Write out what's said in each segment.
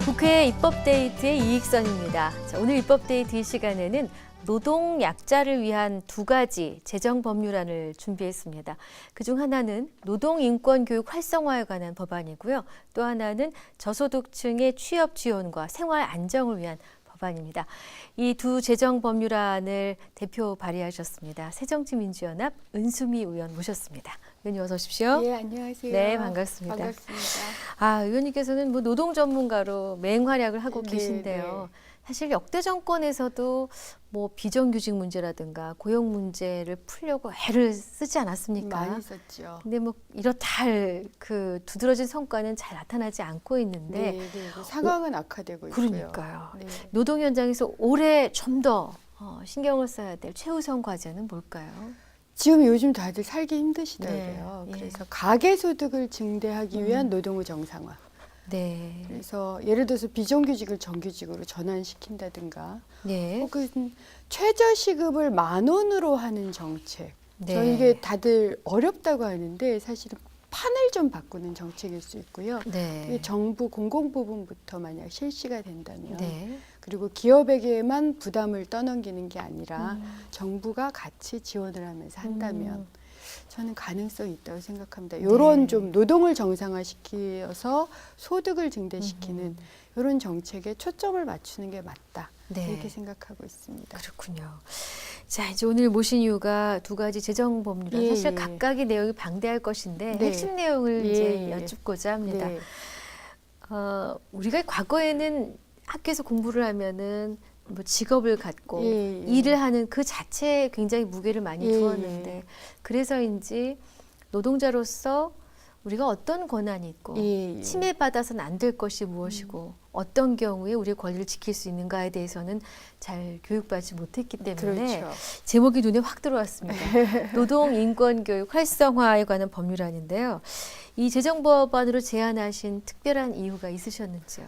국회 입법데이트의 이익선입니다. 자, 오늘 입법데이트 이 시간에는 노동 약자를 위한 두 가지 재정 법률안을 준비했습니다. 그중 하나는 노동인권교육 활성화에 관한 법안이고요. 또 하나는 저소득층의 취업 지원과 생활 안정을 위한 법안입니다. 이 두 재정 법률안을 대표 발의하셨습니다. 새정치민주연합 은수미 의원 모셨습니다. 의원님 어서 오십시오. 네, 안녕하세요. 네, 반갑습니다. 반갑습니다. 의원님께서는 노동 전문가로 맹활약을 하고 네, 계신데요. 네. 사실 역대 정권에서도 비정규직 문제라든가 고용 문제를 풀려고 애를 쓰지 않았습니까? 많이 썼죠. 근데 이렇다 할 그 두드러진 성과는 잘 나타나지 않고 있는데 네, 상황은 악화되고 있고요. 그러니까요. 네. 노동 현장에서 올해 좀 더 신경을 써야 될 최우선 과제는 뭘까요? 지금 요즘 다들 살기 힘드시더라고요. 네, 그래서 가계소득을 증대하기 위한 노동의 정상화. 네. 그래서 예를 들어서 비정규직을 정규직으로 전환시킨다든가 네. 혹은 최저시급을 10,000원으로 하는 정책. 네. 저 이게 다들 어렵다고 하는데 사실은 판을 좀 바꾸는 정책일 수 있고요. 네. 이게 정부 공공부문부터 만약 실시가 된다면 네. 그리고 기업에게만 부담을 떠넘기는 게 아니라 정부가 같이 지원을 하면서 한다면 저는 가능성이 있다고 생각합니다. 이런 좀 노동을 정상화시켜서 소득을 증대시키는 이런 정책에 초점을 맞추는 게 맞다. 네. 이렇게 생각하고 있습니다. 그렇군요. 자, 이제 오늘 모신 이유가 두 가지 재정 법률안. 사실 각각의 내용이 방대할 것인데 네. 핵심 내용을 이제 여쭙고자 합니다. 네. 우리가 과거에는 학교에서 공부를 하면은 직업을 갖고 일을 하는 그 자체에 굉장히 무게를 많이 두었는데 그래서인지 노동자로서 우리가 어떤 권한이 있고 침해받아서는 안 될 것이 무엇이고 어떤 경우에 우리의 권리를 지킬 수 있는가에 대해서는 잘 교육받지 못했기 때문에 그렇죠. 제목이 눈에 확 들어왔습니다. 노동인권교육 활성화에 관한 법률안인데요. 이 재정법안으로 제안하신 특별한 이유가 있으셨는지요?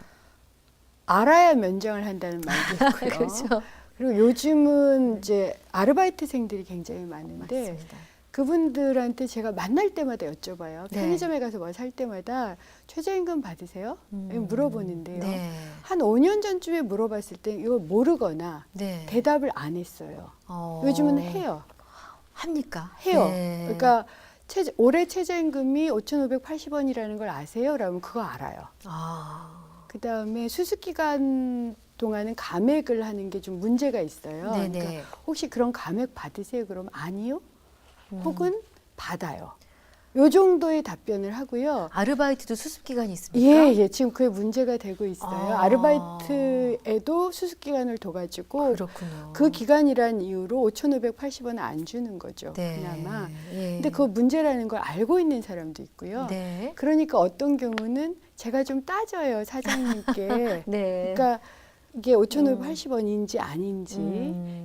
알아야 면장을 한다는 말도 있고요. 그렇죠. 그리고 요즘은 이제 아르바이트생들이 굉장히 많은데 맞습니다. 그분들한테 제가 만날 때마다 여쭤봐요. 네. 편의점에 가서 뭐 살 때마다 최저임금 받으세요? 물어보는데요. 네. 한 5년 전쯤에 물어봤을 때 이걸 모르거나 네. 대답을 안 했어요. 요즘은 해요. 합니까? 해요. 네. 그러니까 올해 최저임금이 5,580원이라는 걸 아세요? 라면 그거 알아요. 그다음에 수습기간 동안은 감액을 하는 게 좀 문제가 있어요. 네네. 그러니까 혹시 그런 감액 받으세요? 그럼 아니요. 혹은 받아요. 요 정도의 답변을 하고요. 아르바이트도 수습 기간이 있습니까? 예, 지금 그게 문제가 되고 있어요. 아르바이트에도 수습 기간을 둬가지고 그렇군요. 그 기간이란 이유로 5,580원을 안 주는 거죠. 네. 그나마. 예. 근데 그거 문제라는 걸 알고 있는 사람도 있고요. 네. 그러니까 어떤 경우는 제가 좀 따져요, 사장님께. 네. 그러니까 이게 5,580원인지 아닌지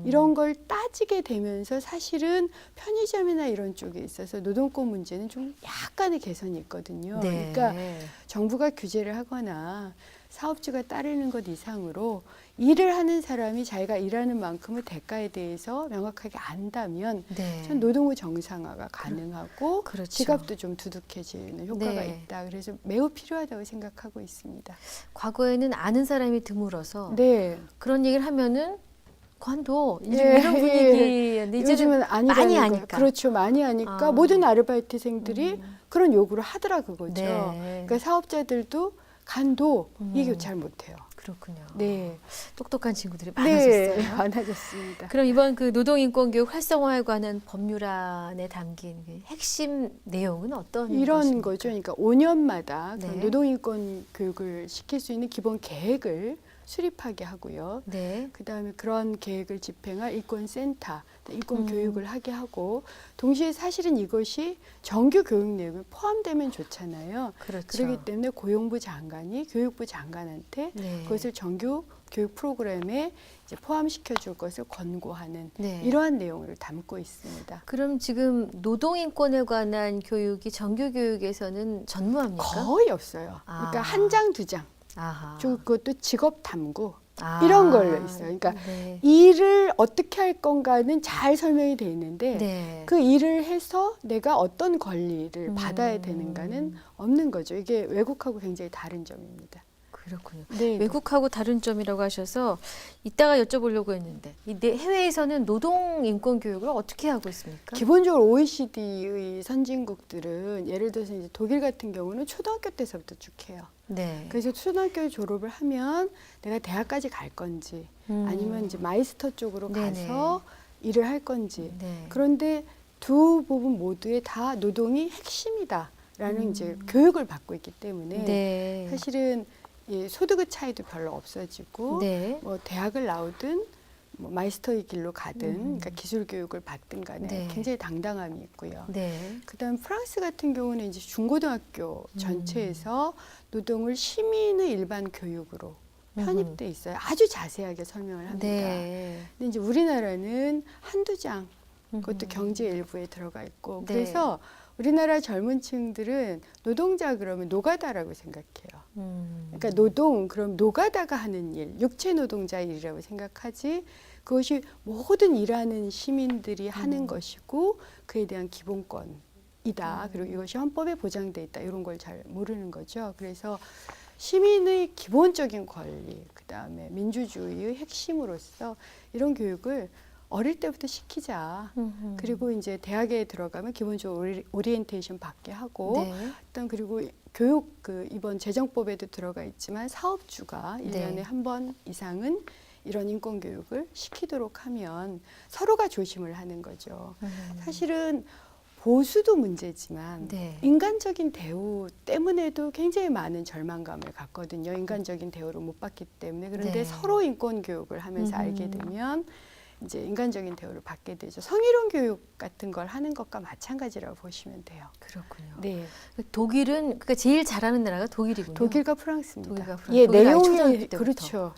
이런 걸 따지게 되면서 사실은 편의점이나 이런 쪽에 있어서 노동권 문제는 좀 약간의 개선이 있거든요. 네. 그러니까 정부가 규제를 하거나 사업주가 따르는 것 이상으로 일을 하는 사람이 자기가 일하는 만큼의 대가에 대해서 명확하게 안다면 네. 전 노동의 정상화가 가능하고 그렇죠. 지갑도 좀 두둑해지는 효과가 네. 있다. 그래서 매우 필요하다고 생각하고 있습니다. 과거에는 아는 사람이 드물어서 네. 그런 얘기를 하면은 관도 네. 이런 분위기였는데 이제는 요즘은 많이 하니까. 그렇죠. 많이 하니까 모든 아르바이트생들이 그런 요구를 하더라 그거죠. 네. 그러니까 사업자들도 간도 이게 잘 못해요. 그렇군요. 네. 똑똑한 친구들이 많아졌어요. 네, 많아졌습니다. 그럼 이번 그 노동인권교육 활성화에 관한 법률안에 담긴 그 핵심 내용은 어떤 이런 것입니까? 거죠. 그러니까 5년마다 네. 노동인권 교육을 시킬 수 있는 기본 계획을 수립하게 하고요. 네. 그다음에 그런 계획을 집행할 인권센터, 인권 교육을 하게 하고 동시에 사실은 이것이 정규 교육 내용에 포함되면 좋잖아요. 그렇죠. 그렇기 때문에 고용부 장관이 교육부 장관한테 네. 그것을 정규 교육 프로그램에 이제 포함시켜 줄 것을 권고하는 네. 이러한 내용을 담고 있습니다. 그럼 지금 노동인권에 관한 교육이 정규 교육에서는 전무합니까? 거의 없어요. 그러니까 한 장, 두 장. 아하. 그것도 직업 탐구 이런 걸로 있어요. 그러니까 네. 일을 어떻게 할 건가는 잘 설명이 돼 있는데 네. 그 일을 해서 내가 어떤 권리를 받아야 되는가는 없는 거죠. 이게 외국하고 굉장히 다른 점입니다. 그렇군요. 네. 외국하고 다른 점이라고 하셔서 이따가 여쭤보려고 했는데 해외에서는 노동 인권 교육을 어떻게 하고 있습니까? 기본적으로 OECD의 선진국들은 예를 들어서 이제 독일 같은 경우는 초등학교 때서부터 쭉 해요. 네. 그래서 초등학교 졸업을 하면 내가 대학까지 갈 건지 아니면 이제 마이스터 쪽으로 네네. 가서 일을 할 건지. 네. 그런데 두 부분 모두에 다 노동이 핵심이다라는 이제 교육을 받고 있기 때문에 네. 사실은 이 소득의 차이도 별로 없어지고 네. 뭐 대학을 나오든 뭐 마이스터의 길로 가든 그러니까 기술 교육을 받든 간에 네. 굉장히 당당함이 있고요. 네. 그다음 프랑스 같은 경우는 이제 중고등학교 전체에서 노동을 시민의 일반 교육으로 편입돼 있어요. 아주 자세하게 설명을 합니다. 네. 근데 이제 우리나라는 한두 장 그것도 경제 일부에 들어가 있고 네. 그래서 우리나라 젊은 층들은 노동자 그러면 노가다라고 생각해요. 그러니까 노동 그럼 노가다가 하는 일, 육체 노동자 일이라고 생각하지 그것이 모든 일하는 시민들이 하는 것이고 그에 대한 기본권이다. 그리고 이것이 헌법에 보장돼 있다. 이런 걸 잘 모르는 거죠. 그래서 시민의 기본적인 권리, 그다음에 민주주의의 핵심으로서 이런 교육을 어릴 때부터 시키자. 그리고 이제 대학에 들어가면 기본적으로 오리엔테이션 받게 하고 네. 일단 그리고 교육 이번 재정법에도 들어가 있지만 사업주가 네. 1년에 한 번 이상은 이런 인권 교육을 시키도록 하면 서로가 조심을 하는 거죠. 사실은 보수도 문제지만 네. 인간적인 대우 때문에도 굉장히 많은 절망감을 갖거든요. 인간적인 대우를 못 받기 때문에. 그런데 네. 서로 인권 교육을 하면서 알게 되면 이제 인간적인 대우를 받게 되죠. 성희롱 교육 같은 걸 하는 것과 마찬가지라고 보시면 돼요. 그렇군요. 네. 독일은 그러니까 제일 잘하는 나라가 독일이군요. 독일과 프랑스입니다. 독일과 프랑스. 예, 독일은 아예 내용이 초등학교 때부터. 그렇죠.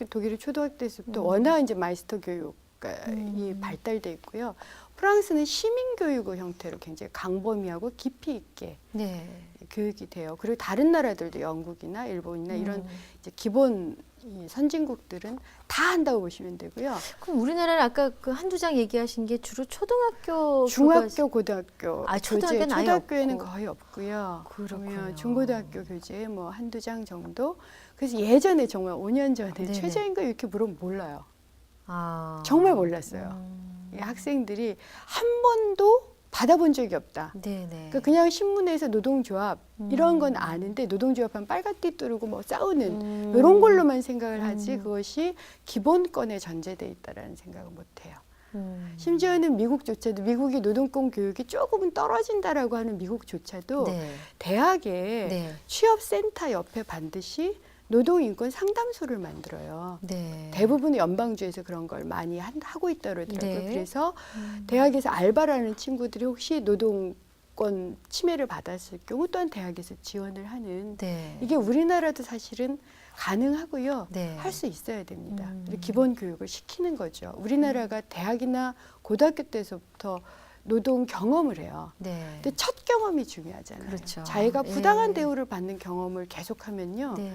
독일이 초등학교 때부터 워낙 이제 마이스터 교육이 발달돼 있고요. 프랑스는 시민 교육의 형태로 굉장히 강범위하고 깊이 있게 네. 교육이 돼요. 그리고 다른 나라들도 영국이나 일본이나 이런 이제 기본 이 선진국들은 다 한다고 보시면 되고요. 그럼 우리나라는 아까 그 한두 장 얘기하신 게 주로 초등학교 중학교, 고등학교 아, 초등학교는 아예 초등학교에는 없고. 거의 없고요. 그렇군요. 그러면 중고등학교 교재에 뭐 한두 장 정도. 그래서 예전에 정말 5년 전에 네네. 최저임금 이렇게 물으면 몰라요. 아. 정말 몰랐어요. 이 학생들이 한 번도 받아본 적이 없다. 네네. 그러니까 그냥 신문에서 노동조합 이런 건 아는데 노동조합하면 빨간띠 뚜르고 뭐 싸우는 이런 걸로만 생각을 하지 그것이 기본권에 전제돼 있다라는 생각을 못해요. 심지어는 미국조차도 미국이 노동권 교육이 조금은 떨어진다라고 하는 미국조차도 네. 대학에 네. 취업센터 옆에 반드시 노동인권 상담소를 만들어요. 네. 대부분의 연방주에서 그런 걸 많이 하고 있다 그러더라고요. 네. 그래서 대학에서 알바를 하는 친구들이 혹시 노동권 침해를 받았을 경우 또한 대학에서 지원을 하는 네. 이게 우리나라도 사실은 가능하고요. 네. 할 수 있어야 됩니다. 기본 교육을 시키는 거죠. 우리나라가 대학이나 고등학교 때서부터 노동 경험을 해요. 네. 근데 첫 경험이 중요하잖아요. 그렇죠. 자기가 부당한 예. 대우를 받는 경험을 계속하면요. 네.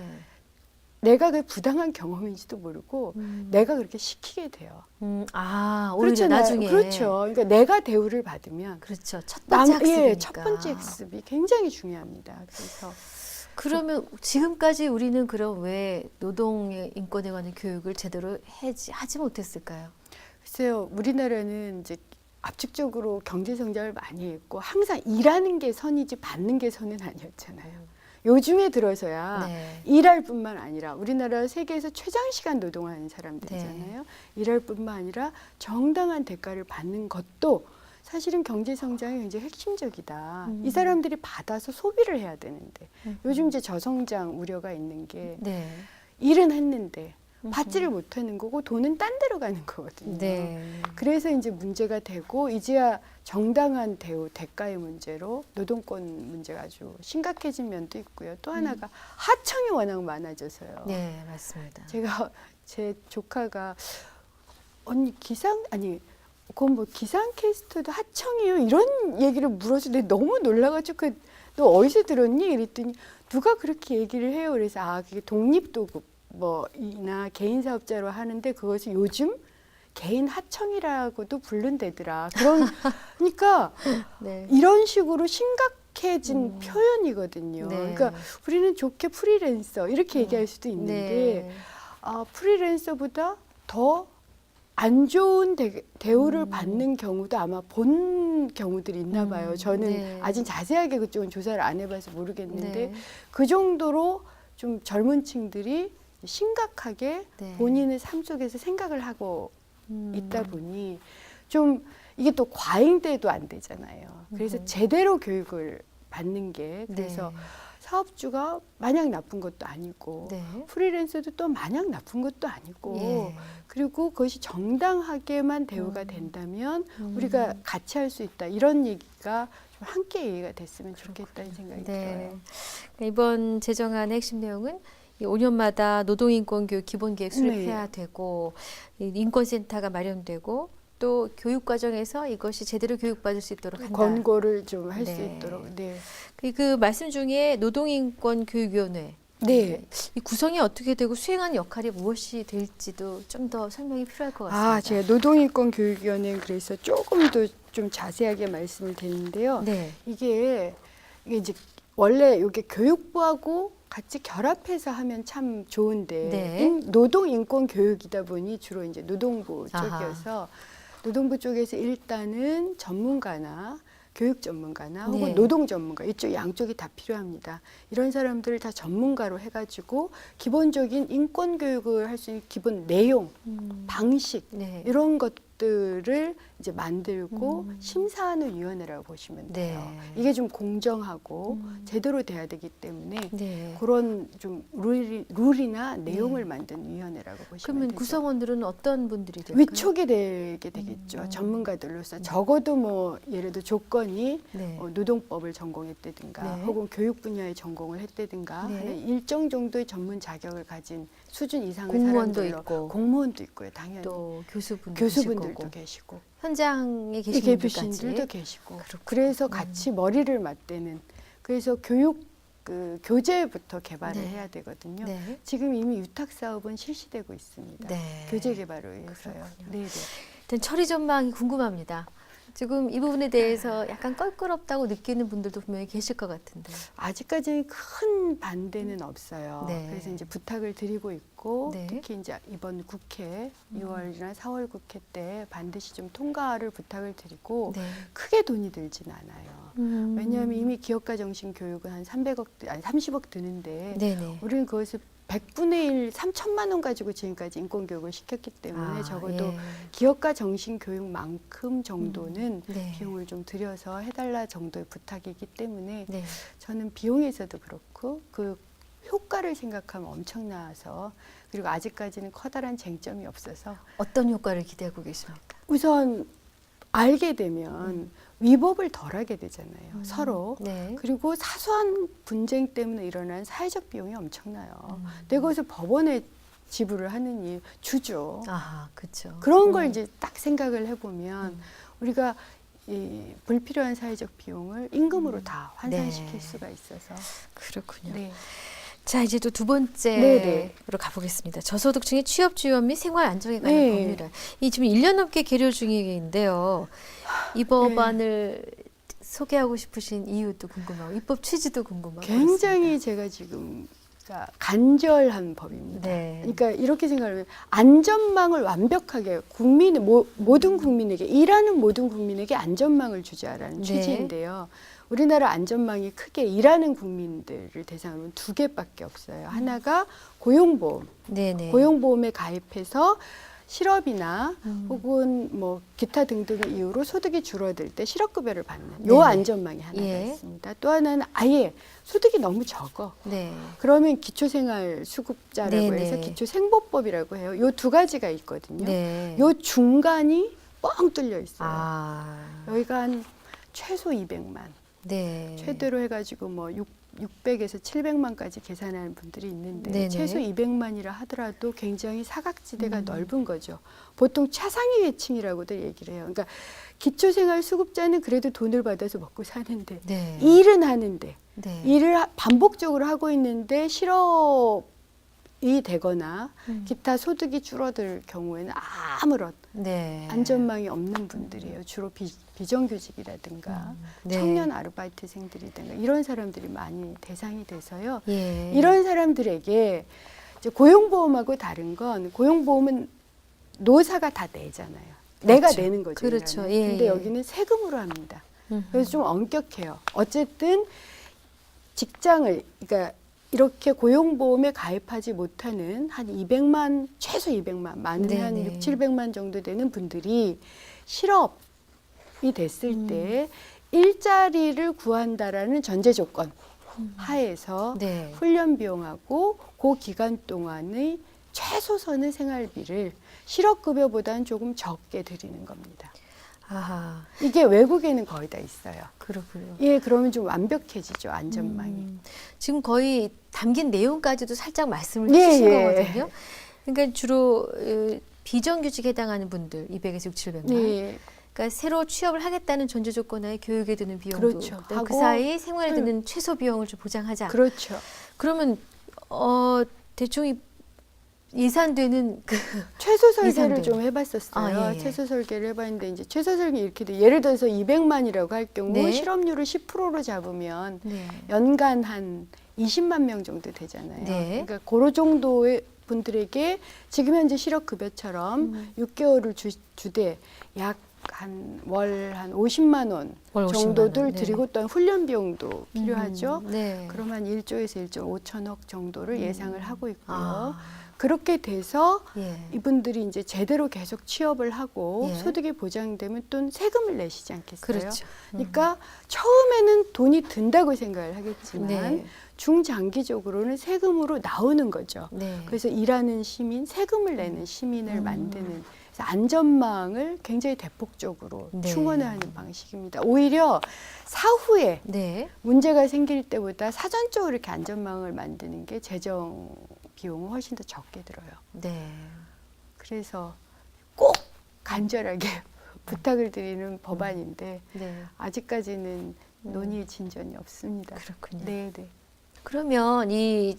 내가 그 부당한 경험인지도 모르고 내가 그렇게 시키게 돼요. 아, 오히려 그렇잖아요. 나중에. 그렇죠. 그러니까 내가 대우를 받으면 그렇죠. 첫 번째 학습이니까. 첫 번째 학습이 굉장히 중요합니다. 그래서 그러면 지금까지 우리는 그럼 왜 노동의 인권에 관한 교육을 제대로 하지 못했을까요? 글쎄요, 우리나라는 이제 압축적으로 경제 성장을 많이 했고 항상 일하는 게 선이지 받는 게 선은 아니었잖아요. 요즘에 들어서야 네. 일할 뿐만 아니라 우리나라 세계에서 최장시간 노동하는 사람들이잖아요. 일할 뿐만 아니라 정당한 대가를 받는 것도 사실은 경제 성장이 굉장히 핵심적이다. 이 사람들이 받아서 소비를 해야 되는데 요즘 이제 저성장 우려가 있는 게 네. 일은 했는데 받지를 못하는 거고 돈은 딴 데로 가는 거거든요. 네. 그래서 이제 문제가 되고 이제야 정당한 대우, 대가의 문제로 노동권 문제가 아주 심각해진 면도 있고요. 또 하나가 하청이 워낙 많아져서요. 네, 맞습니다. 제가 제 조카가 언니 그건 뭐 기상캐스터도 하청이에요 이런 얘기를 물어서 내가 너무 놀라가지고 너 어디서 들었니? 이랬더니 누가 그렇게 얘기를 해요. 그래서 그게 독립도급 뭐이나 개인 사업자로 하는데 그것을 요즘 개인 하청이라고도 부른대더라. 그러니까 네. 이런 식으로 익숙해진 표현이거든요. 네. 그러니까 우리는 좋게 프리랜서 이렇게 얘기할 수도 있는데 네. 프리랜서보다 더 안 좋은 대우를 받는 경우도 아마 본 경우들이 있나 봐요. 저는 네. 아직 자세하게 그쪽은 조사를 안 해봐서 모르겠는데 네. 그 정도로 좀 젊은 층들이 심각하게 네. 본인의 삶 속에서 생각을 하고 있다 보니 좀 이게 또 과잉돼도 안 되잖아요. 그래서 제대로 교육을 받는 게 그래서 네. 사업주가 마냥 나쁜 것도 아니고 네. 프리랜서도 또 마냥 나쁜 것도 아니고 예. 그리고 그것이 정당하게만 대우가 된다면 우리가 같이 할 수 있다 이런 얘기가 좀 함께 얘기가 됐으면 좋겠다는 생각이 들어요. 이번 제정안의 핵심 내용은 이 5년마다 노동인권교육 기본계획 수립해야 되고 이 인권센터가 마련되고 또 교육 과정에서 이것이 제대로 교육받을 수 있도록 한다. 권고를 좀 할 수 네. 있도록. 네. 그 말씀 중에 노동인권교육위원회 네. 이 구성이 어떻게 되고 수행하는 역할이 무엇이 될지도 좀 더 설명이 필요할 것 같습니다. 제가 노동인권교육위원회는 그래서 조금 더 좀 자세하게 말씀을 드리는데요. 네. 이게 이제 원래 이게 교육부하고 같이 결합해서 하면 참 좋은데 네. 노동인권교육이다 보니 주로 이제 노동부 아하. 쪽이어서 노동부 쪽에서 일단은 전문가나 교육 전문가나 혹은 네. 노동 전문가 이쪽 양쪽이 다 필요합니다. 이런 사람들을 다 전문가로 해가지고 기본적인 인권 교육을 할 수 있는 기본 내용, 방식 네. 이런 것들을 이제 만들고 심사하는 위원회라고 보시면 돼요. 네. 이게 좀 공정하고 제대로 돼야 되기 때문에 네. 그런 좀 룰이나 내용을 만든 위원회라고 보시면 그러면 되죠. 구성원들은 어떤 분들이 될까요? 위촉이 되게 되겠죠. 전문가들로서 적어도 뭐 예를 들어 조건이 네. 노동법을 전공했다든가 네. 혹은 교육 분야에 전공을 했다든가 네. 하는 일정 정도의 전문 자격을 가진 수준 이상의 공무원도 사람들로 있고 공무원도 있고요. 당연히 또 교수분들도 교수분들도 계시고 현장에 계신 계신 분들까지 분들도 계시고 그렇군요. 그래서 같이 머리를 맞대는 그래서 교육 그 교재부터 개발을 네. 해야 되거든요. 네. 지금 이미 위탁 사업은 실시되고 있습니다. 네. 교재 개발을 위해서요. 그렇군요. 네네. 일단 처리 전망이 궁금합니다. 지금 이 부분에 대해서 약간 껄끄럽다고 느끼는 분들도 분명히 계실 것 같은데. 아직까지는 큰 반대는 없어요. 네. 그래서 이제 부탁을 드리고 있고 네. 특히 이제 이번 국회 6월이나 4월 국회 때 반드시 좀 통과를 부탁을 드리고 네. 크게 돈이 들진 않아요. 왜냐하면 이미 기업가 정신 교육은 한 30억 드는데 네네. 우리는 그것을 100분의 1, 3천만 원 가지고 지금까지 인권교육을 시켰기 때문에 적어도 예. 기업가 정신 교육만큼 정도는 네. 비용을 좀 들여서 해달라 정도의 부탁이기 때문에 네. 저는 비용에서도 그렇고 그 효과를 생각하면 엄청나서 그리고 아직까지는 커다란 쟁점이 없어서 어떤 효과를 기대하고 계십니까? 우선 알게 되면 위법을 덜 하게 되잖아요. 서로. 네. 그리고 사소한 분쟁 때문에 일어난 사회적 비용이 엄청나요. 내 것을 법원에 지불을 하는 이 주죠. 아, 그렇죠. 그런 걸 이제 딱 생각을 해보면 우리가 이 불필요한 사회적 비용을 임금으로 다 환산시킬 네. 수가 있어서. 그렇군요. 네. 자, 이제 또 두 번째로 네네. 가보겠습니다. 저소득층의 취업 지원 및 생활 안정에 관한 네. 법률안. 이 지금 1년 넘게 계류 중인데요. 이 법안을 소개하고 싶으신 이유도 궁금하고 입법 취지도 궁금하고 굉장히 제가 지금 그러니까 간절한 법입니다. 네. 그러니까 이렇게 생각하면 안전망을 완벽하게 모든 국민에게 일하는 모든 국민에게 안전망을 주자라는 네. 취지인데요. 우리나라 안전망이 크게 일하는 국민들을 대상으로 두 개밖에 없어요. 하나가 고용보험. 네네. 고용보험에 가입해서 실업이나 혹은 뭐 기타 등등의 이유로 소득이 줄어들 때 실업급여를 받는 요 네네. 안전망이 하나가 예. 있습니다. 또 하나는 아예 소득이 너무 적어. 네. 그러면 기초생활수급자라고 네네. 해서 기초생보법이라고 해요. 요 두 가지가 있거든요. 네. 요 중간이 뻥 뚫려 있어요. 아. 여기가 한 최소 200만. 네. 최대로 해가지고 뭐 600에서 700만까지 계산하는 분들이 있는데 네네. 최소 200만이라 하더라도 굉장히 사각지대가 넓은 거죠. 보통 차상위 계층이라고들 얘기를 해요. 그러니까 기초생활수급자는 그래도 돈을 받아서 먹고 사는데 네. 일은 하는데 네. 일을 반복적으로 하고 있는데 실업이 되거나 기타 소득이 줄어들 경우에는 아무런 네. 안전망이 없는 분들이에요. 주로 비정규직이라든가 네. 청년 아르바이트생들이든가 이런 사람들이 많이 대상이 돼서요. 예. 이런 사람들에게 이제 고용보험하고 다른 건 고용보험은 노사가 다 내잖아요. 내가 그렇죠. 내는 거죠. 그렇죠. 일하는. 예, 근데 예. 여기는 세금으로 합니다. 그래서 좀 엄격해요. 어쨌든 직장을 그러니까 이렇게 고용보험에 가입하지 못하는 한 200만 최소 200만 많으면 한 네네. 6, 700만 정도 되는 분들이 실업이 됐을 때 일자리를 구한다라는 전제 조건 하에서 네. 훈련 비용하고 그 기간 동안의 최소선의 생활비를 실업급여보다는 조금 적게 드리는 겁니다. 아하. 이게 외국에는 거의 다 있어요. 그렇군요. 예, 그러면 좀 완벽해지죠, 안전망이. 지금 거의 담긴 내용까지도 살짝 말씀을 예, 해주신 예. 거거든요. 그러니까 주로 비정규직에 해당하는 분들 200에서 6, 700만. 예, 그러니까 새로 취업을 하겠다는 전제 조건하에 교육에 드는 비용도 그렇죠. 그다음에 그 하고, 사이 생활에 드는 최소 비용을 좀 보장하자. 그렇죠. 그러면 대충 이 예산되는 그 최소 설계를 이상돼요. 좀 해봤었어요. 아, 예, 예. 최소 최소 설계를 해봤는데 이제 최소 설계 이렇게 돼. 예를 들어서 200만이라고 할 경우 네. 실업률을 10%로 잡으면 네. 연간 한 20만 명 정도 되잖아요. 네. 그러니까 그런 정도의 분들에게 지금 현재 실업급여처럼 6개월을 주되 약 한 월 한 50만 원 월 50만 정도들 원, 네. 드리고 또한 훈련 비용도 필요하죠. 네. 그럼 한 1조에서 1조 5천억 정도를 예상을 하고 있고요. 아, 그렇게 돼서 예. 이분들이 이제 제대로 계속 취업을 하고 예. 소득이 보장되면 또 세금을 내시지 않겠어요? 그렇죠. 그러니까 처음에는 돈이 든다고 생각을 하겠지만 네. 중장기적으로는 세금으로 나오는 거죠. 네. 그래서 일하는 시민, 세금을 내는 시민을 만드는 그래서 안전망을 굉장히 대폭적으로 네. 충원하는 방식입니다. 오히려 사후에 네. 문제가 생길 때보다 사전적으로 이렇게 안전망을 만드는 게 재정 비용은 훨씬 더 적게 들어요. 네. 그래서 꼭 간절하게 부탁을 드리는 법안인데 네. 아직까지는 논의 진전이 없습니다. 그렇군요. 네, 네. 그러면 이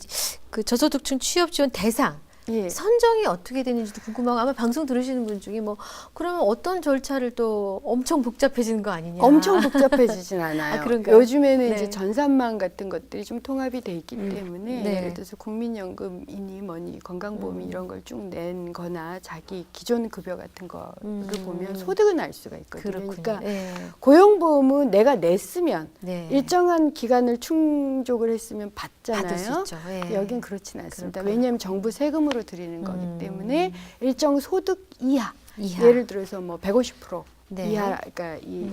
그 저소득층 취업 지원 대상 예. 선정이 어떻게 되는지도 궁금하고 아마 방송 들으시는 분 중에 뭐 그러면 어떤 절차를 또 엄청 복잡해지는 거 아니냐? 엄청 복잡해지진 않아요. 아, 그런가요? 요즘에는 네. 이제 전산망 같은 것들이 좀 통합이 돼 있기 때문에 네. 예를 들어서 국민연금이니 뭐니 건강보험이 이런 걸 쭉 낸 거나 자기 기존 급여 같은 거를 보면 소득은 알 수가 있거든요. 그렇군요. 그러니까 네. 고용보험은 내가 냈으면 네. 일정한 기간을 충족을 했으면 받을 수 받잖아요. 있죠. 예. 여긴 그렇진 않습니다. 그럴까요? 왜냐하면 정부 세금으로 드리는 거기 때문에 일정 소득 이하, 이하. 예를 들어서 뭐 150% 네. 이하, 그러니까 이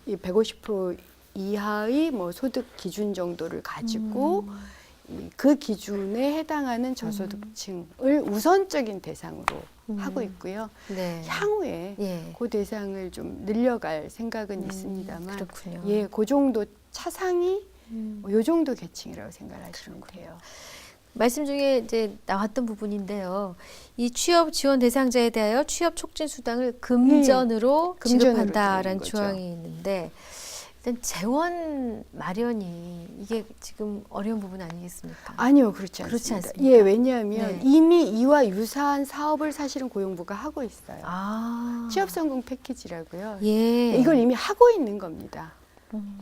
150% 이하의 뭐 소득 기준 정도를 가지고 그 기준에 해당하는 저소득층을 우선적인 대상으로 하고 있고요. 네. 향후에 예. 그 대상을 좀 늘려갈 생각은 있습니다만, 그렇군요. 예, 그 정도 차상이 요 정도 계층이라고 생각하시면 돼요. 말씀 중에 이제 나왔던 부분인데요. 이 취업 지원 대상자에 대하여 취업 촉진 수당을 금전으로 금전으로 지급한다라는 드리는 거죠. 조항이 있는데 일단 재원 마련이 이게 지금 어려운 부분 아니겠습니까? 아니요, 그렇지 않습니다. 그렇지 않습니까? 예, 왜냐하면 네. 이미 이와 유사한 사업을 사실은 고용부가 하고 있어요. 아. 취업 성공 패키지라고요. 예. 이걸 이미 하고 있는 겁니다.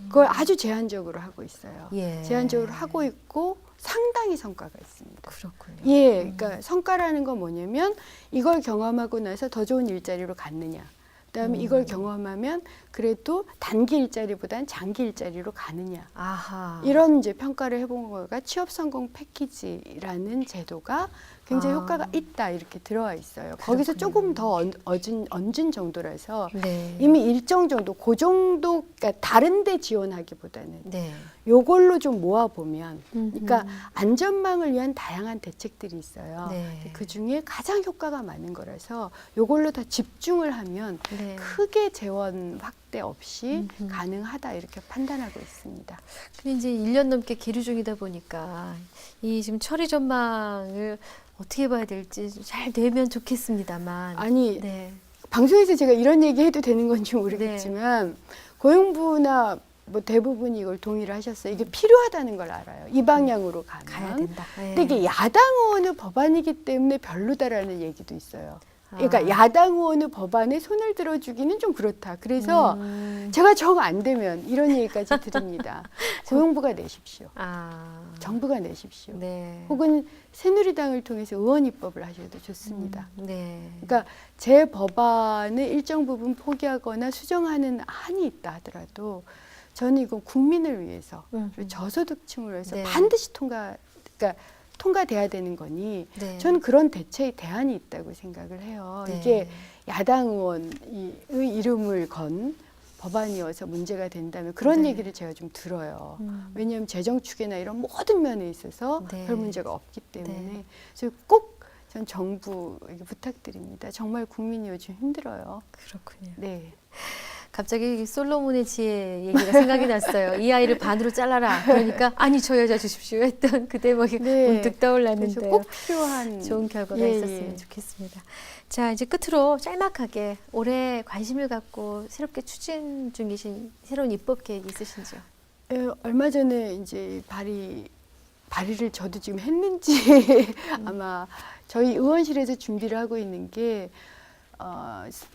그걸 아주 제한적으로 하고 있어요. 예. 제한적으로 하고 있고 상당히 성과가 있습니다. 그렇군요. 예, 그러니까 성과라는 건 뭐냐면 이걸 경험하고 나서 더 좋은 일자리로 갔느냐. 그다음에 이걸 경험하면 그래도 단기 일자리보다는 장기 일자리로 가느냐. 아하. 이런 이제 평가를 해본 거가 취업 성공 패키지라는 제도가 굉장히 효과가 있다 이렇게 들어와 있어요. 거기서 조금 더 얹은 정도라서 네. 이미 일정 정도, 그 정도, 그러니까 다른데 지원하기보다는 네. 요걸로 좀 모아보면, 그러니까 안전망을 위한 다양한 대책들이 있어요. 네. 그 중에 가장 효과가 많은 거라서 요걸로 다 집중을 하면 네. 크게 재원 확대 없이 가능하다 이렇게 판단하고 있습니다. 근데 이제 1년 넘게 계류 중이다 보니까 이 지금 처리 전망을 어떻게 봐야 될지 잘 되면 좋겠습니다만. 아니, 네. 방송에서 제가 이런 얘기 해도 되는 건지 모르겠지만 고용부나 뭐 대부분이 이걸 동의를 하셨어요. 이게 필요하다는 걸 알아요. 이 방향으로 가야 가면. 된다. 네. 근데 이게 야당 의원의 법안이기 때문에 별로다라는 얘기도 있어요. 그러니까 아. 야당 의원의 법안에 손을 들어주기는 좀 그렇다. 그래서 제가 정 안 되면 이런 얘기까지 드립니다. 고용부가 내십시오. 아. 정부가 내십시오. 네. 혹은 새누리당을 통해서 의원 입법을 하셔도 좋습니다. 네. 그러니까 제 법안의 일정 부분 포기하거나 수정하는 한이 있다 하더라도 저는 이건 국민을 위해서 그리고 저소득층을 위해서 네. 반드시 통과돼야 되는 거니 네. 저는 그런 대체의 대안이 있다고 생각을 해요. 네. 이게 야당 의원의 이름을 건 법안이어서 문제가 된다면 그런 네. 얘기를 제가 좀 들어요. 왜냐하면 재정 추계나 이런 모든 면에 있어서 네. 별 문제가 없기 때문에 네. 그래서 꼭 전 정부에게 부탁드립니다. 정말 국민이 요즘 힘들어요. 그렇군요. 네. 갑자기 솔로몬의 지혜 얘기가 생각이 났어요. 이 아이를 반으로 잘라라. 그러니까 아니 저 여자 주십시오 했던 그 대목이 네. 문득 그래서 떠올랐는데요. 꼭 필요한 좋은 결과가 예, 있었으면 예. 좋겠습니다. 자, 이제 끝으로 짤막하게 올해 관심을 갖고 새롭게 추진 중이신 새로운 입법 계획 있으신지요? 얼마 전에 이제 발의를 저도 지금 했는지 아마 저희 의원실에서 준비를 하고 있는 게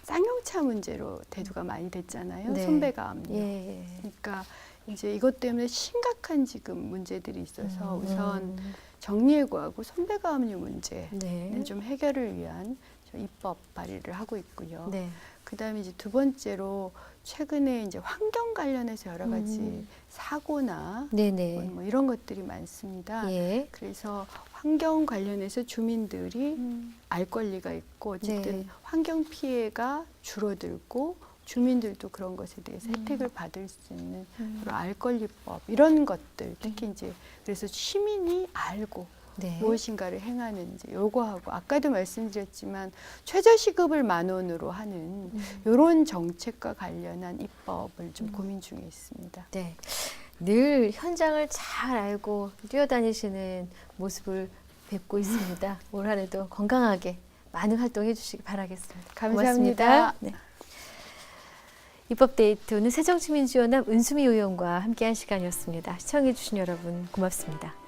쌍용차 문제로 대두가 많이 됐잖아요. 네. 손배가압류. 예. 그러니까 이제 이것 때문에 심각한 지금 문제들이 있어서 우선 정리해고하고 손배가압류 문제는 네. 좀 해결을 위한 입법 발의를 하고 있고요. 네. 그다음에 이제 두 번째로 최근에 이제 환경 관련해서 여러 가지 사고나 네네. 뭐 이런 것들이 많습니다. 예. 그래서 환경 관련해서 주민들이 알 권리가 있고 어쨌든 네. 환경 피해가 줄어들고 주민들도 그런 것에 대해서 혜택을 받을 수 있는 그런 알 권리법 이런 것들 특히 이제 그래서 시민이 알고 네. 무엇인가를 행하는지 요거하고 아까도 말씀드렸지만 최저시급을 10,000원으로 하는 이런 정책과 관련한 입법을 좀 고민 중에 있습니다. 네. 늘 현장을 잘 알고 뛰어다니시는 모습을 뵙고 있습니다. 올 한해도 건강하게 많은 활동해 주시기 바라겠습니다. 감사합니다. 고맙습니다. 네. 입법데이트 오늘 새정치민주연합 은수미 의원과 함께한 시간이었습니다. 시청해 주신 여러분 고맙습니다.